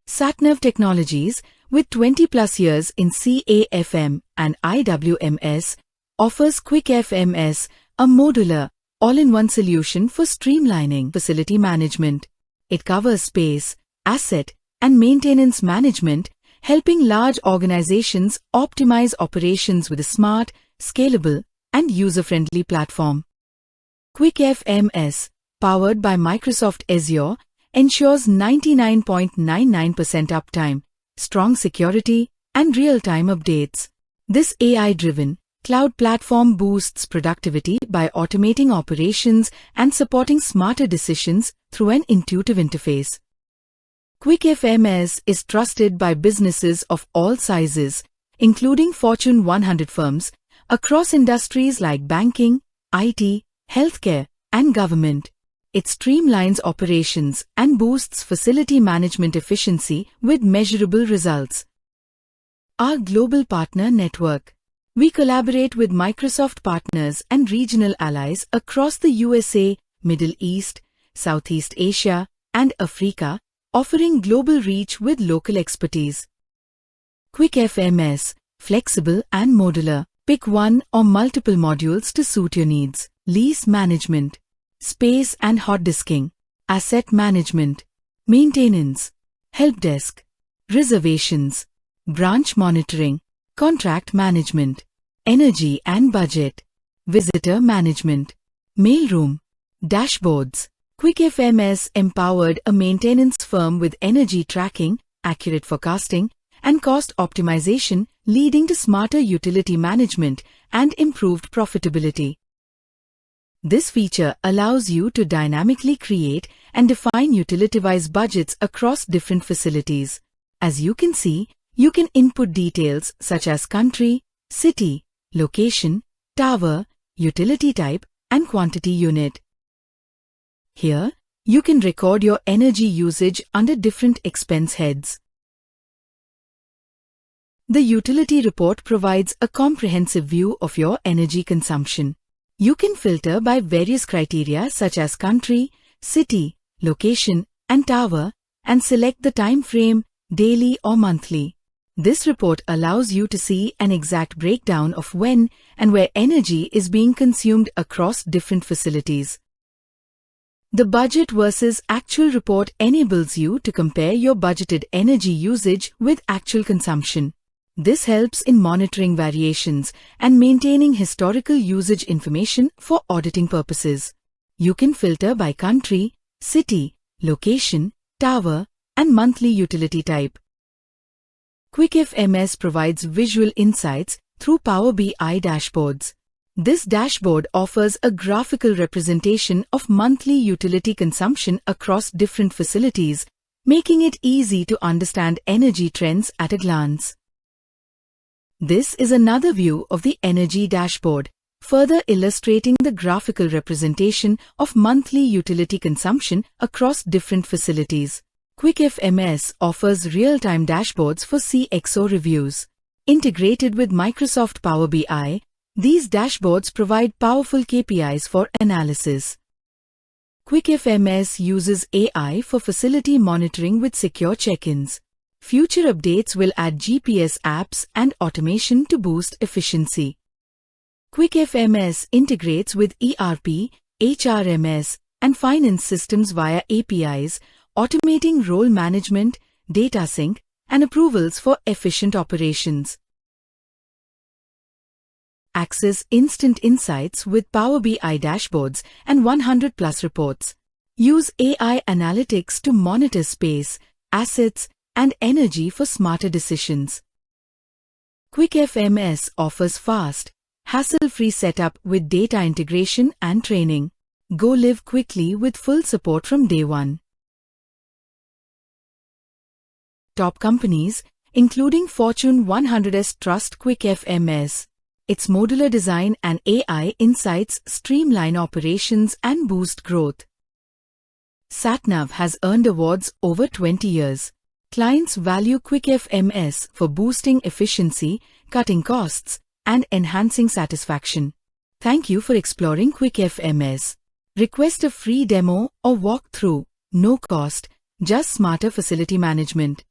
Satnav Technologies, with 20+ years in CAFM and IWMS, offers QuickFMS, a modular, all-in-one solution for streamlining facility management. It covers space, asset, and maintenance management, helping large organizations optimize operations with a smart, scalable, and user-friendly platform. QuickFMS, powered by Microsoft Azure, ensures 99.99% uptime, strong security, and real-time updates. This AI-driven cloud platform boosts productivity by automating operations and supporting smarter decisions through an intuitive interface. QuickFMS is trusted by businesses of all sizes, including Fortune 100 firms, across industries like banking, IT, healthcare, and government. It streamlines operations and boosts facility management efficiency with measurable results. Our global partner network. We collaborate with Microsoft partners and regional allies across the USA, Middle East, Southeast Asia, and Africa, offering global reach with local expertise. QuickFMS, flexible and modular. Pick one or multiple modules to suit your needs. Lease management, space and hot disking, asset management, maintenance, help desk, reservations, branch monitoring, contract management, energy and budget, visitor management, mailroom, dashboards. QuickFMS empowered a maintenance firm with energy tracking, accurate forecasting, and cost optimization, leading to smarter utility management and improved profitability. This feature allows you to dynamically create and define utility-wise budgets across different facilities. As you can see, you can input details such as country, city, location, tower, utility type, and quantity unit. Here, you can record your energy usage under different expense heads. The utility report provides a comprehensive view of your energy consumption. You can filter by various criteria such as country, city, location, and tower, and select the time frame, daily or monthly. This report allows you to see an exact breakdown of when and where energy is being consumed across different facilities. The budget versus actual report enables you to compare your budgeted energy usage with actual consumption. This helps in monitoring variations and maintaining historical usage information for auditing purposes. You can filter by country, city, location, tower, and monthly utility type. QuickFMS provides visual insights through Power BI dashboards. This dashboard offers a graphical representation of monthly utility consumption across different facilities, making it easy to understand energy trends at a glance. This is another view of the energy dashboard, further illustrating the graphical representation of monthly utility consumption across different facilities. QuickFMS offers real-time dashboards for CXO reviews. Integrated with Microsoft Power BI, these dashboards provide powerful KPIs for analysis. QuickFMS uses AI for facility monitoring with secure check-ins. Future updates will add GPS apps and automation to boost efficiency. QuickFMS integrates with ERP, HRMS, and finance systems via APIs, automating role management, data sync, and approvals for efficient operations. Access instant insights with Power BI dashboards and 100+ reports. Use AI analytics to monitor space, assets, and energy for smarter decisions. QuickFMS offers fast, hassle-free setup with data integration and training. Go live quickly with full support from day one. Top companies, including Fortune 100's trust QuickFMS. Its modular design and AI insights streamline operations and boost growth. Satnav has earned awards over 20 years. Clients value QuickFMS for boosting efficiency, cutting costs, and enhancing satisfaction. Thank you for exploring QuickFMS. Request a free demo or walkthrough. No cost, just smarter facility management.